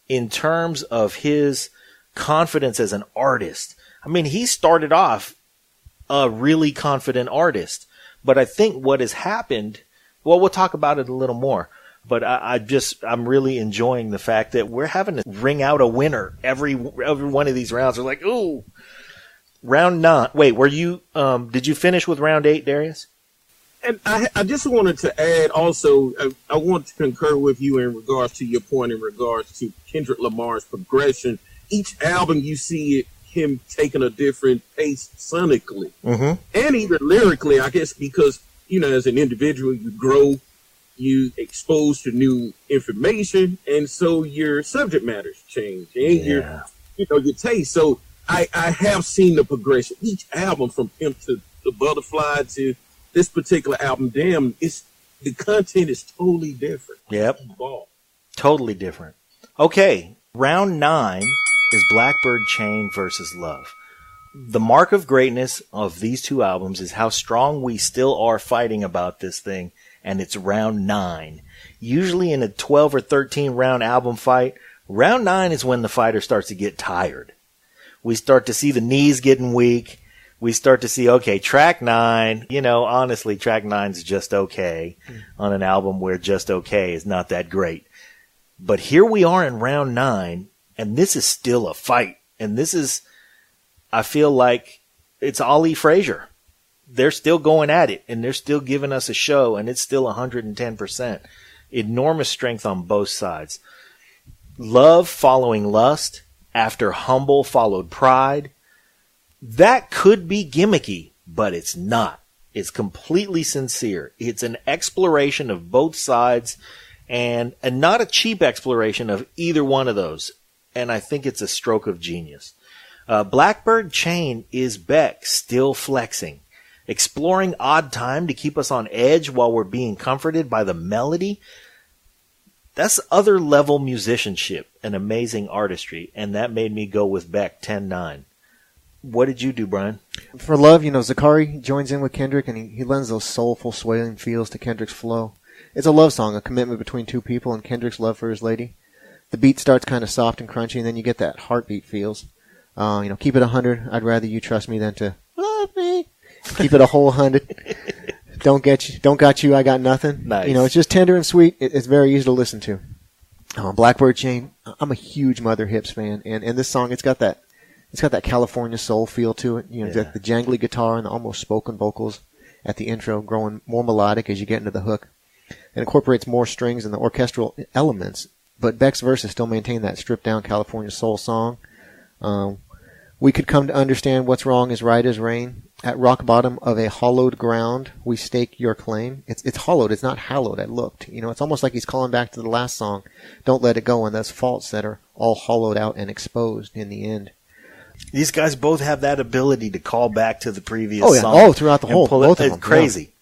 in terms of his confidence as an artist. I mean, he started off a really confident artist, but I think what has happened, well, we'll talk about it a little more, but I'm really enjoying the fact that we're having to ring out a winner every one of these rounds. We're like, ooh, round 9. Wait, did you finish with round 8, Darius? And I just wanted to add also, I want to concur with you in regards to your point in regards to Kendrick Lamar's progression. Each album you see him taking a different pace sonically and even lyrically, I guess, because, as an individual, you grow, you expose to new information, and so your subject matters change and your taste. So I have seen the progression. Each album from Pimp to the Butterfly to this particular album, damn, the content is totally different. Yep. Totally different. Okay, round 9 is Blackbird Chain versus Love. The mark of greatness of these two albums is how strong we still are fighting about this thing, and it's round 9. Usually in a 12 or 13 round album fight, round 9 is when the fighter starts to get tired. We start to see the knees getting weak. We start to see, okay, track 9, honestly, track 9 is just okay on an album where just okay is not that great. But here we are in round 9, and this is still a fight. And this is, I feel like it's Ali Frazier. They're still going at it, and they're still giving us a show, and it's still 110%. Enormous strength on both sides. Love following Lust. After Humble followed Pride. That could be gimmicky, but it's not. It's completely sincere. It's an exploration of both sides, and not a cheap exploration of either one of those. And I think it's a stroke of genius. Blackbird Chain is Beck still flexing, exploring odd time to keep us on edge while we're being comforted by the melody. That's other level musicianship and amazing artistry, and that made me go with Beck 10-9. What did you do, Brian? For Love, Zakari joins in with Kendrick, and he lends those soulful, swaying feels to Kendrick's flow. It's a love song, a commitment between two people and Kendrick's love for his lady. The beat starts kind of soft and crunchy, and then you get that heartbeat feels. Keep it 100. I'd rather you trust me than to love me. Keep it a whole 100. Don't got you, I got nothing. Nice. It's just tender and sweet. It's very easy to listen to. Blackbird Chain, I'm a huge Mother Hips fan, and this song, it's got that California soul feel to it. The jangly guitar and the almost spoken vocals at the intro growing more melodic as you get into the hook. It incorporates more strings and the orchestral elements, but Beck's verses still maintain that stripped down California soul song. We could come to understand what's wrong is right as rain. At rock bottom of a hollowed ground, we stake your claim. It's hollowed. It's not hallowed. I looked. It's almost like he's calling back to the last song. Don't let it go on those faults that are all hollowed out and exposed in the end. These guys both have that ability to call back to the previous song. Oh, throughout the whole. Both of them. It's crazy.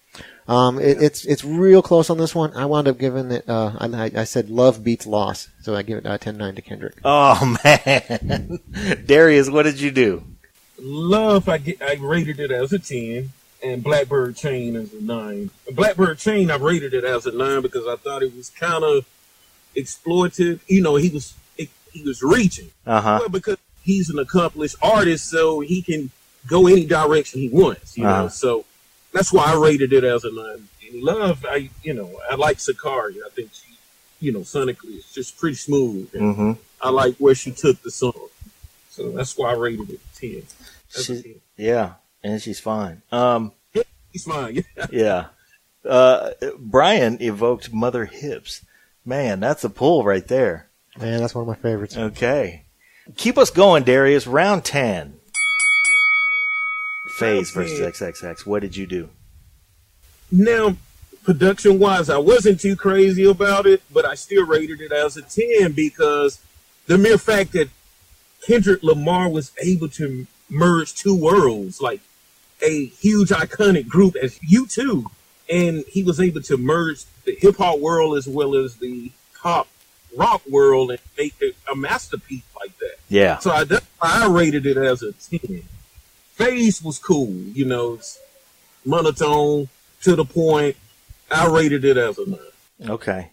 Yeah. It's real close on this one. I wound up giving it. I said love beats loss, so I give it 10-9 to Kendrick. Oh man, Darius, what did you do? Love, I rated it as a 10, and Blackbird Chain as a 9. Blackbird Chain, I rated it as a 9 because I thought it was kind of exploitive. He was reaching. Well, because he's an accomplished artist, so he can go any direction he wants. So that's why I rated it as a 9. In Love, I like Sakari. I think she, sonically, it's just pretty smooth. And I like where she took the song. So that's why I rated it 10. Yeah, and she's fine. She's fine. Yeah. Brian evoked Mother Hips. Man, that's a pull right there. Man, that's one of my favorites. Okay. Keep us going, Darius. Round 10. Theis versus XXX. What did you do? Now, production-wise, I wasn't too crazy about it, but I still rated it as a 10 because the mere fact that Kendrick Lamar was able to merge two worlds, like a huge iconic group as U2, and he was able to merge the hip-hop world as well as the pop rock world and make a masterpiece like that. Yeah. So I rated it as a 10. Theis was cool, it's monotone, to the point. I rated it as a 9. Okay.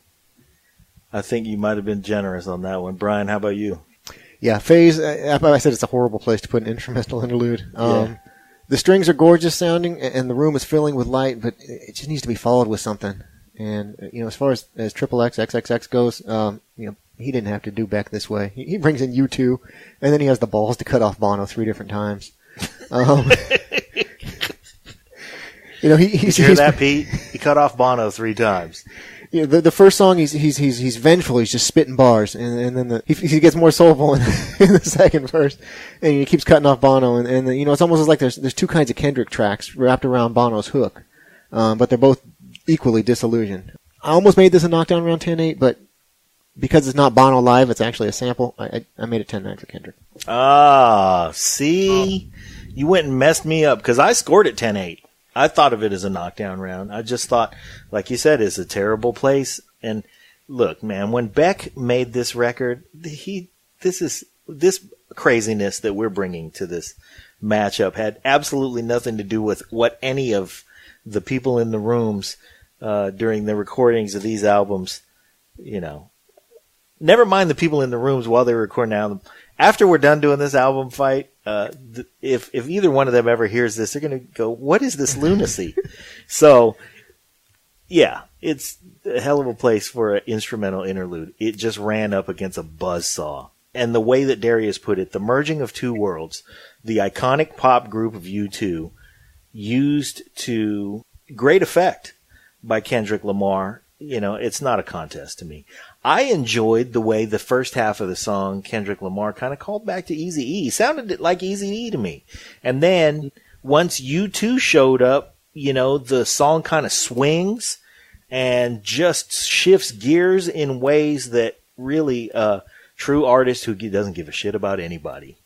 I think you might have been generous on that one. Brian, how about you? Yeah, Theis, I said it's a horrible place to put an instrumental interlude. The strings are gorgeous sounding, and the room is filling with light, but it just needs to be followed with something. And, as far as XXX goes, he didn't have to do Beck this way. He brings in U2, and then he has the balls to cut off Bono 3 different times. Did you hear that, Pete? He cut off Bono 3 times. The first song he's vengeful. He's just spitting bars, and then he gets more soulful in the second verse, and he keeps cutting off Bono, and it's almost like there's two kinds of Kendrick tracks wrapped around Bono's hook, but they're both equally disillusioned. I almost made this a knockdown around 10-8, but because it's not Bono live, it's actually a sample. I made it 10-9 for Kendrick. See, you went and messed me up because I scored it 10-8. I thought of it as a knockdown round. I just thought, like you said, it's a terrible place. And look, man, when Beck made this record, this craziness that we're bringing to this matchup had absolutely nothing to do with what any of the people in the rooms during the recordings of these albums, never mind the people in the rooms while they were recording the album. After we're done doing this album fight, if either one of them ever hears this, they're going to go, what is this lunacy? So, yeah, it's a hell of a place for an instrumental interlude. It just ran up against a buzzsaw. And the way that Darius put it, the merging of two worlds, the iconic pop group of U2, used to great effect by Kendrick Lamar, it's not a contest to me. I enjoyed the way the first half of the song, Kendrick Lamar kind of called back to Eazy-E. Sounded like Eazy-E to me. And then once U2 showed up, the song kind of swings and just shifts gears in ways that really a true artist who doesn't give a shit about anybody.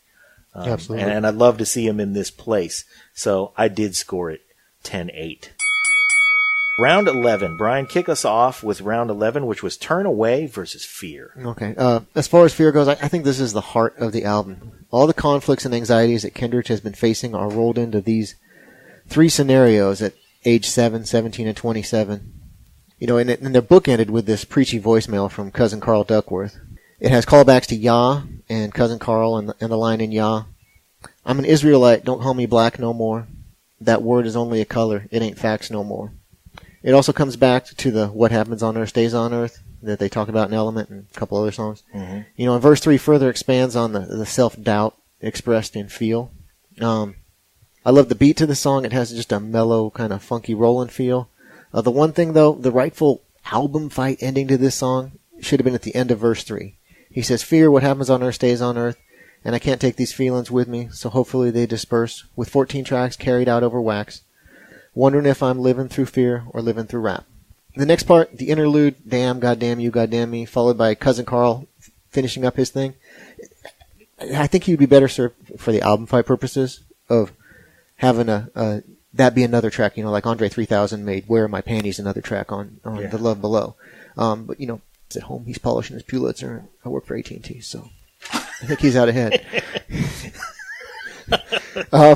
Absolutely. And I'd love to see him in this place. So I did score it 10-8. Round 11. Brian, kick us off with round 11, which was Turn Away versus Fear. Okay. As far as Fear goes, I think this is the heart of the album. All the conflicts and anxieties that Kendrick has been facing are rolled into these 3 scenarios at age 7, 17, and 27. And they're bookended with this preachy voicemail from Cousin Carl Duckworth. It has callbacks to Yah and Cousin Carl and the line in Yah. I'm an Israelite, don't call me black no more. That word is only a color, it ain't facts no more. It also comes back to the what happens on earth stays on earth that they talk about in Element and a couple other songs. Mm-hmm. And verse 3 further expands on the self-doubt expressed in Feel. I love the beat to the song. It has just a mellow, kind of funky rolling feel. The one thing, though, the rightful album fight ending to this song should have been at the end of verse 3. He says, Fear, what happens on earth stays on earth, and I can't take these feelings with me, so hopefully they disperse, with 14 tracks carried out over wax. Wondering if I'm living through fear or living through rap. The next part, the interlude, damn, goddamn you, goddamn me, followed by Cousin Carl finishing up his thing. I think he would be better served for the album fight purposes of having that be another track, like Andre 3000 made Where Are My Panties another track on The Love Below. But, at home he's polishing his Pulitzer. I work for AT&T, so I think he's out ahead.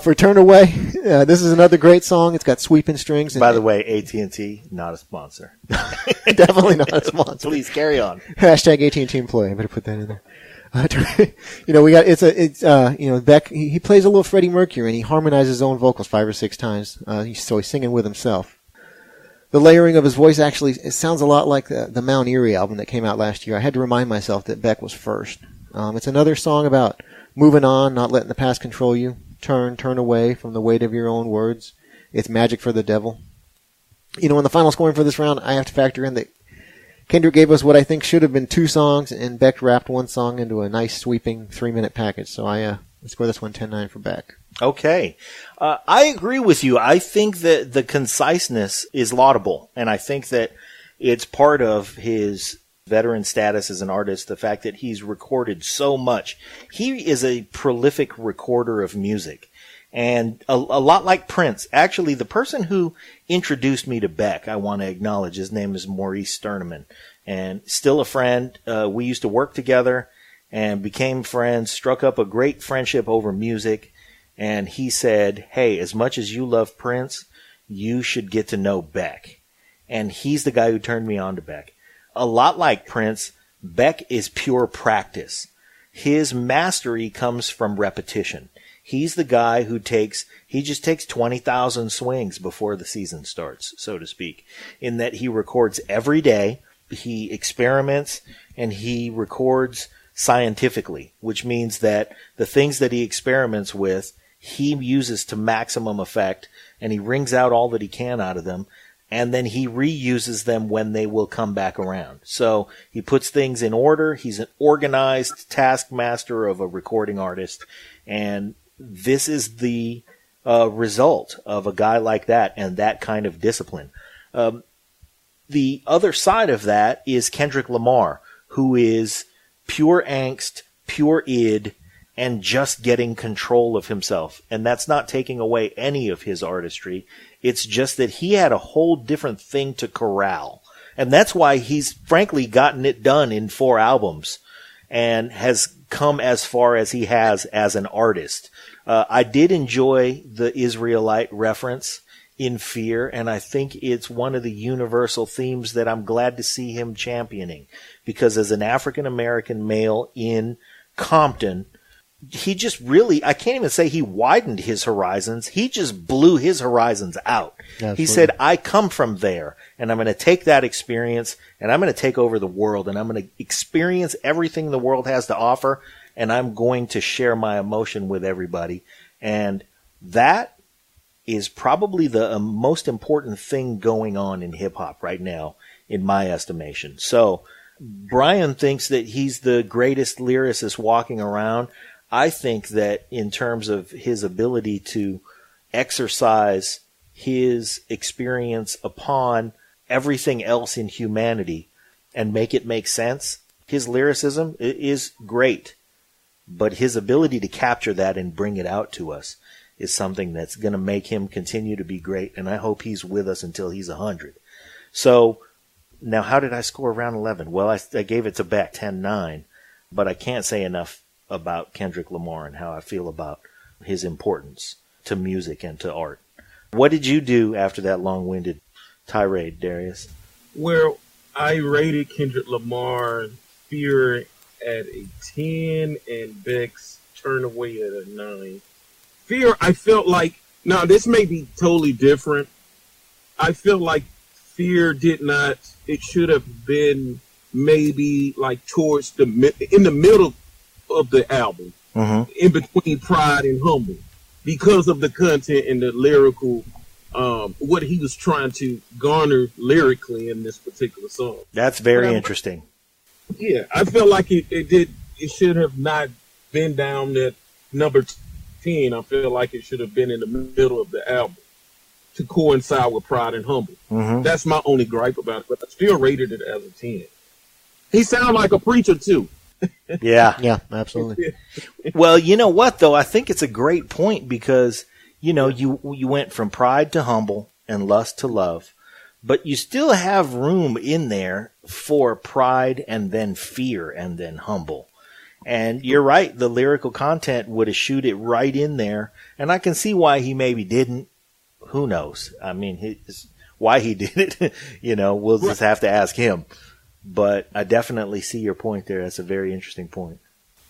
For Turn Away, this is another great song. It's got sweeping strings. By the way, AT&T, not a sponsor. Definitely not a sponsor. Please carry on. Hashtag AT&T employee. I better put that in there. We got Beck. He plays a little Freddie Mercury and he harmonizes his own vocals 5 or 6 times. So he's singing with himself. The layering of his voice it sounds a lot like the Mount Erie album that came out last year. I had to remind myself that Beck was first. It's another song about moving on, not letting the past control you. Turn away from the weight of your own words. It's magic for the devil. In the final scoring for this round, I have to factor in that Kendrick gave us what I think should have been 2 songs, and Beck wrapped 1 song into a nice sweeping 3-minute package. So I score this one 10-9 for Beck. Okay. I agree with you. I think that the conciseness is laudable, and I think that it's part of his veteran status as an artist, the fact that he's recorded so much. He is a prolific recorder of music, and a lot like Prince. Actually, the person who introduced me to Beck, I want to acknowledge, his name is Maurice Sterneman, and still a friend. We used to work together and became friends, struck up a great friendship over music, and he said, hey, as much as you love Prince, you should get to know Beck. And he's the guy who turned me on to Beck. A lot like Prince, Beck is pure practice. His mastery comes from repetition. He's the guy who just takes 20,000 swings before the season starts, so to speak, in that he records every day, he experiments, and he records scientifically, which means that the things that he experiments with, he uses to maximum effect, and he wrings out all that he can out of them, and then he reuses them when they will come back around. So he puts things in order. He's an organized taskmaster of a recording artist, and this is the result of a guy like that and that kind of discipline. The other side of that is Kendrick Lamar, who is pure angst, pure id, and just getting control of himself. And that's not taking away any of his artistry. It's just that he had a whole different thing to corral. And that's why he's frankly gotten it done in 4 albums and has come as far as he has as an artist. I did enjoy the Israelite reference in Fear, and I think it's one of the universal themes that I'm glad to see him championing. Because as an African-American male in Compton, he just really, I can't even say he widened his horizons. He just blew his horizons out. Absolutely. He said, I come from there, and I'm going to take that experience, and I'm going to take over the world, and I'm going to experience everything the world has to offer, and I'm going to share my emotion with everybody. And that is probably the most important thing going on in hip-hop right now, in my estimation. So Brian thinks that he's the greatest lyricist walking around. I think that in terms of his ability to exercise his experience upon everything else in humanity and make it make sense, his lyricism is great. But his ability to capture that and bring it out to us is something that's going to make him continue to be great, and I hope he's with us until he's 100. So, now how did I score round 11? Well, I gave it to Beck 10-9, but I can't say enough about Kendrick Lamar and how I feel about his importance to music and to art. What did you do after that long-winded tirade, Darius? Well, I rated Kendrick Lamar Fear at a 10 and Beck's Turn Away at a 9. Fear, I felt like, now this may be totally different. I feel like Fear it should have been maybe like in the middle of the album, in between Pride and Humble, because of the content and the lyrical, what he was trying to garner lyrically in this particular song. That's very interesting. Yeah, I feel like it should have not been down at number 10. I feel like it should have been in the middle of the album to coincide with Pride and Humble. That's my only gripe about it, but I still rated it as a 10. He sounded like a preacher too. Yeah, absolutely. Well, you know what though? I think it's a great point because, you went from Pride to Humble and Lust to Love, but you still have room in there for Pride and then Fear and then Humble. And you're right, the lyrical content would have shoot it right in there, and I can see why he maybe didn't. Who knows? I mean, why he did it, we'll just have to ask him. But I definitely see your point there. That's a very interesting point.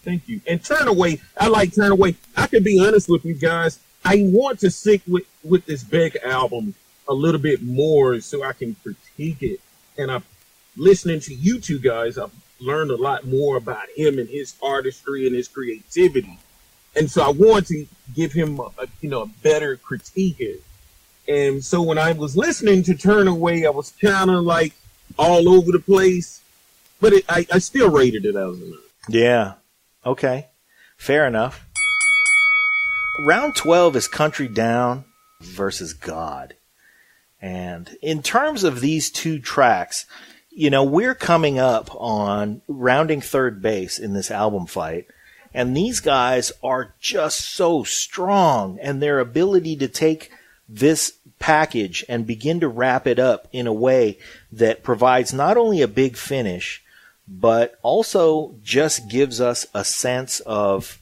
Thank you. And Turn Away, I like Turn Away. I can be honest with you guys. I want to stick with this Beck album a little bit more so I can critique it. And I'm listening to you two guys, I've learned a lot more about him and his artistry and his creativity. And so I want to give him a better critique. And so when I was listening to Turn Away, I was kind of like all over the place, but I still rated it as a 9. Yeah. Okay. Fair enough. Round 12 is Country Down versus God. And in terms of these two tracks, we're coming up on rounding third base in this album fight. And these guys are just so strong, and their ability to take this package and begin to wrap it up in a way that provides not only a big finish, but also just gives us a sense of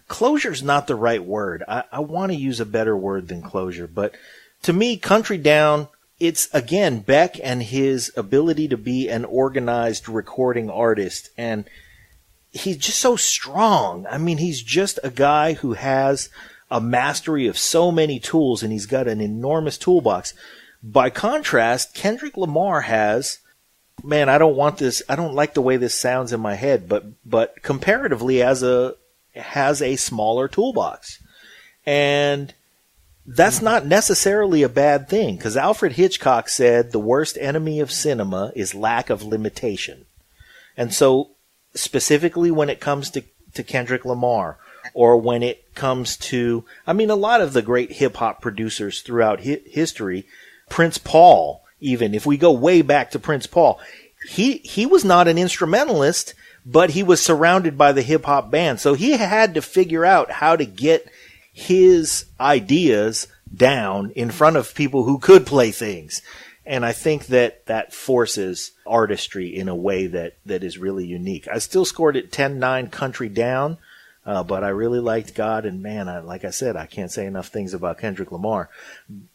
closure's not the right word. I want to use a better word than closure, but to me, Country Down it's again Beck and his ability to be an organized recording artist, and he's just so strong. I mean, he's just a guy who has a mastery of so many tools, and he's got an enormous toolbox. By contrast, Kendrick Lamar has, man, I don't like the way this sounds in my head, but comparatively has a smaller toolbox. And that's not necessarily a bad thing, because Alfred Hitchcock said the worst enemy of cinema is lack of limitation. And so, specifically when it comes to Kendrick Lamar, or when it comes to, I mean, a lot of the great hip-hop producers throughout history, Prince Paul, even, if we go way back to Prince Paul, he was not an instrumentalist, but he was surrounded by the hip-hop band. So he had to figure out how to get his ideas down in front of people who could play things. And I think that forces artistry in a way that is really unique. I still scored it 10-9 country down, but I really liked God. And man, like I said, I can't say enough things about Kendrick Lamar.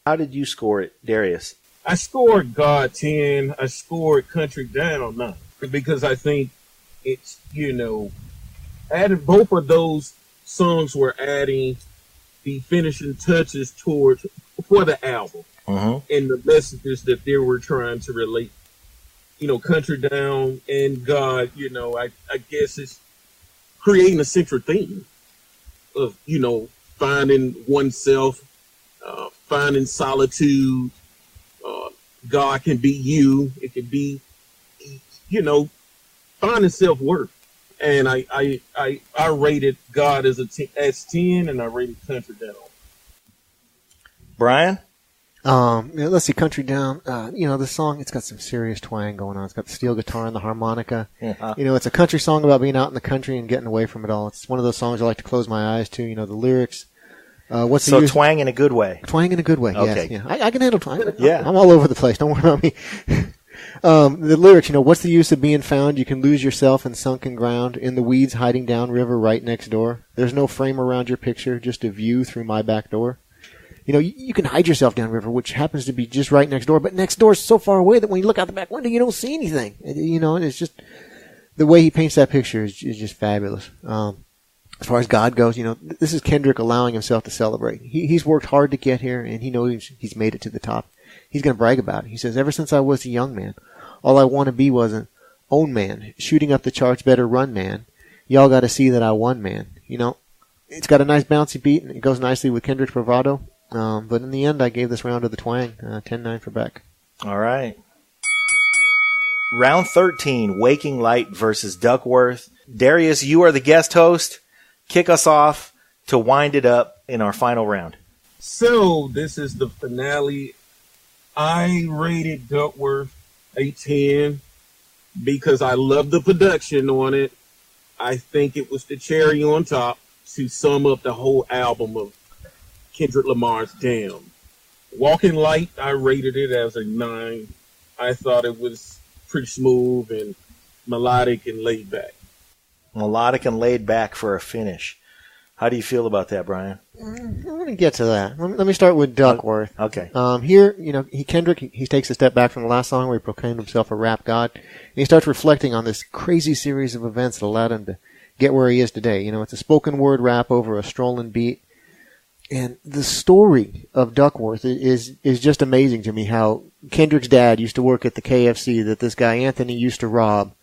How did you score it, Darius? I scored God 10. I scored country down 9, because I think it's, adding both of those songs were adding the finishing touches for the album, and the messages that they were trying to relate. Country Down and God, I guess it's creating a central theme of, finding oneself, finding solitude. God can be you. It can be, finding self-worth. And I rated God as 10, and I rated Country Down. Brian? Let's see, Country Down. The song, it's got some serious twang going on. It's got the steel guitar and the harmonica. Yeah. It's a country song about being out in the country and getting away from it all. It's one of those songs I like to close my eyes to. The lyrics. So twang in a good way. Twang in a good way, okay. Yes. Yeah. I can handle twang. Yeah. I'm all over the place. Don't worry about me. The lyrics, what's the use of being found? You can lose yourself in sunken ground, in the weeds hiding down river right next door. There's no frame around your picture, just a view through my back door. You can hide yourself downriver, which happens to be just right next door, but next door is so far away that when you look out the back window, you don't see anything. It's just, the way he paints that picture is just fabulous. As far as God goes, this is Kendrick allowing himself to celebrate. He's worked hard to get here, and he knows he's made it to the top. He's going to brag about it. He says, ever since I was a young man, all I want to be was an own man, shooting up the charts, better run man. Y'all got to see that I won, man. It's got a nice bouncy beat, and it goes nicely with Kendrick's bravado. But in the end, I gave this round to the twang, 10-9 for Beck. All right. Round 13, Waking Light versus Duckworth. Darius, you are the guest host. Kick us off to wind it up in our final round. So this is the finale. I rated Duckworth a 10 because I love the production on it. I think it was the cherry on top to sum up the whole album of Kendrick Lamar's Damn. Walking Light, I rated it as a 9. I thought it was pretty smooth and melodic and laid back. Melodic and laid back for a finish. How do you feel about that, Brian? I'm going to get to that. Let me start with Duckworth. Okay. Here, Kendrick, he takes a step back from the last song where he proclaimed himself a rap god. And he starts reflecting on this crazy series of events that allowed him to get where he is today. It's a spoken word rap over a strolling beat. And the story of Duckworth is just amazing to me, how Kendrick's dad used to work at the KFC that this guy Anthony used to rob.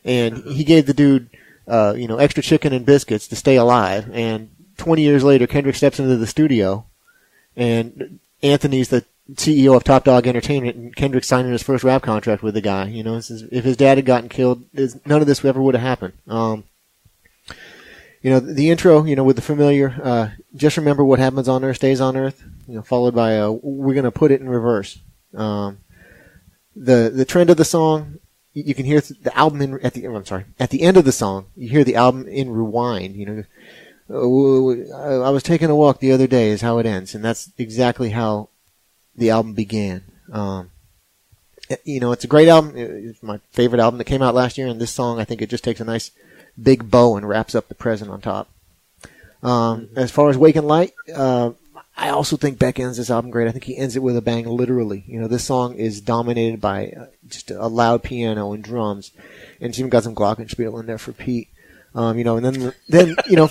And he gave the dude extra chicken and biscuits to stay alive. And 20 years later, Kendrick steps into the studio, and Anthony's the CEO of Top Dog Entertainment, and Kendrick's signing his first rap contract with the guy. If his dad had gotten killed, none of this ever would have happened. The intro, with the familiar, just remember what happens on Earth stays on Earth, followed by, we're going to put it in reverse. The trend of the song, you can hear the album at the end of the song, you hear the album in rewind. I was taking a walk the other day is how it ends, and that's exactly how the album began. It's a great album. It's my favorite album that came out last year, and this song, I think it just takes a nice big bow and wraps up the present on top. As far as Waking Light, I I also think Beck ends this album great. I think he ends it with a bang, literally. You know, this song is dominated by just a loud piano and drums, and it's even got some glockenspiel in there for Pete. You know, and then you know,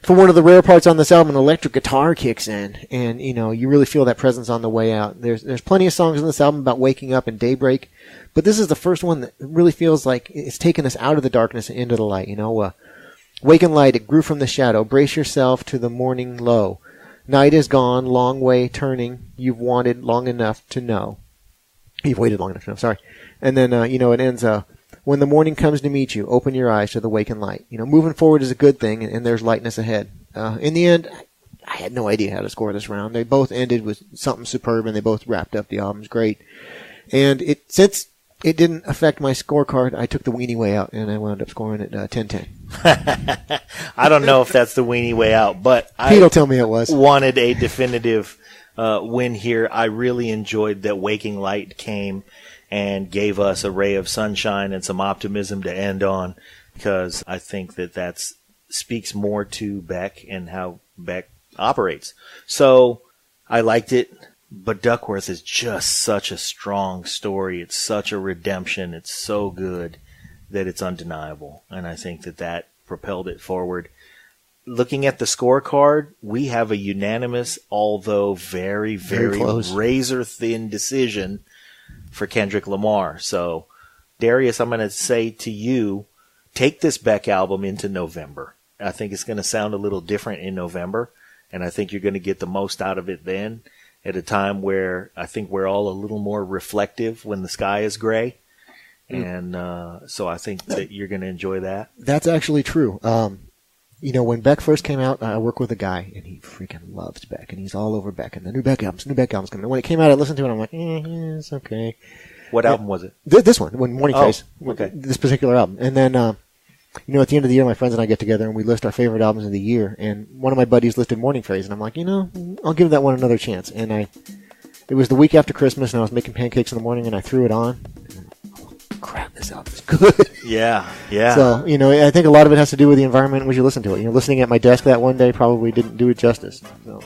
for one of the rare parts on this album, an electric guitar kicks in, and you know, you really feel that presence on the way out. There's plenty of songs in this album about waking up and daybreak, but this is the first one that really feels like it's taken us out of the darkness and into the light. You know, wake and light, it grew from the shadow. Brace yourself to the morning low. Night is gone, long way turning. You've wanted long enough to know. You've waited long enough to know. Sorry, and then you know, it ends. When the morning comes to meet you, open your eyes to the waking light. You know, moving forward is a good thing, and there's lightness ahead. In the end, I had no idea how to score this round. They both ended with something superb, and they both wrapped up the albums great. And since it didn't affect my scorecard, I took the weenie way out, and I wound up scoring it 10-10. I don't know if that's the weenie way out, but Pete'll tell me it was. Wanted a definitive win here. I really enjoyed that Waking Light came and gave us a ray of sunshine and some optimism to end on, because I think that speaks more to Beck and how Beck operates. So I liked it, but Duckworth is just such a strong story. It's such a redemption. It's so good that it's undeniable, and I think that propelled it forward. Looking at the scorecard, we have a unanimous, although very, very razor-thin decision for Kendrick Lamar. So, Darius, I'm going to say to you, take this Beck album into November. I think it's going to sound a little different in November, and I think you're going to get the most out of it then, at a time where I think we're all a little more reflective when the sky is gray. And so I think that you're going to enjoy that. That's actually true. You know, when Beck first came out, I work with a guy, and he freaking loves Beck, and he's all over Beck, and the new Beck album's coming. And when it came out, I listened to it, and I'm like, yeah, it's okay. What album was it? This one, when Morning Phase. Okay. This particular album. And then, you know, at the end of the year, my friends and I get together, and we list our favorite albums of the year, and one of my buddies listed Morning Phase, and I'm like, you know, I'll give that one another chance. And it was the week after Christmas, and I was making pancakes in the morning, and I threw it on. Crap, this album is good. Yeah. So, you know, I think a lot of it has to do with the environment in which you listen to it. You know, listening at my desk that one day probably didn't do it justice. So.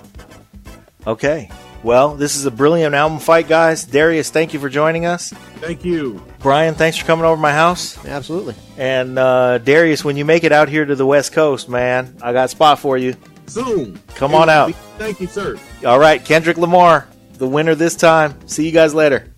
Okay. Well, this is a brilliant album fight, guys. Darius, thank you for joining us. Thank you. Brian, thanks for coming over to my house. Absolutely. And Darius, when you make it out here to the West Coast, man, I got a spot for you. Soon. Come on out. Thank you, sir. All right, Kendrick Lamar, the winner this time. See you guys later.